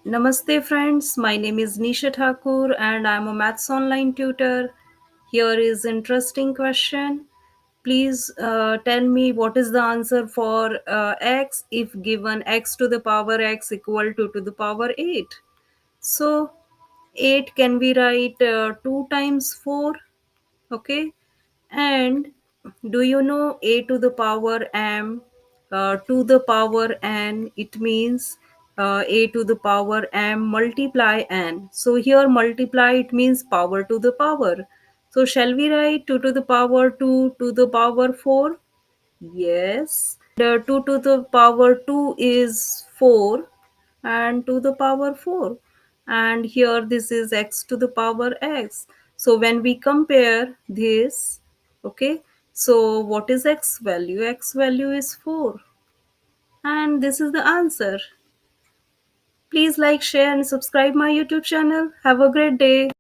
Namaste friends, my name is Nisha Thakur and I am a maths online tutor. Here is interesting question. Please tell me what is the answer for x if given x to the power x equal to the power 8. So 8 can be write 2 times 4, okay, and do you know a to the power m to the power n? It means a to the power m multiply n. So here multiply it means power to the power. So shall we write 2 to the power 2 to the power 4? Yes. 2 to the power 2 is 4 and to the power 4. And here this is x to the power x. So when we compare this, okay, so what is x value? X value is 4. And this is the answer. Please like, share and subscribe my YouTube channel. Have a great day.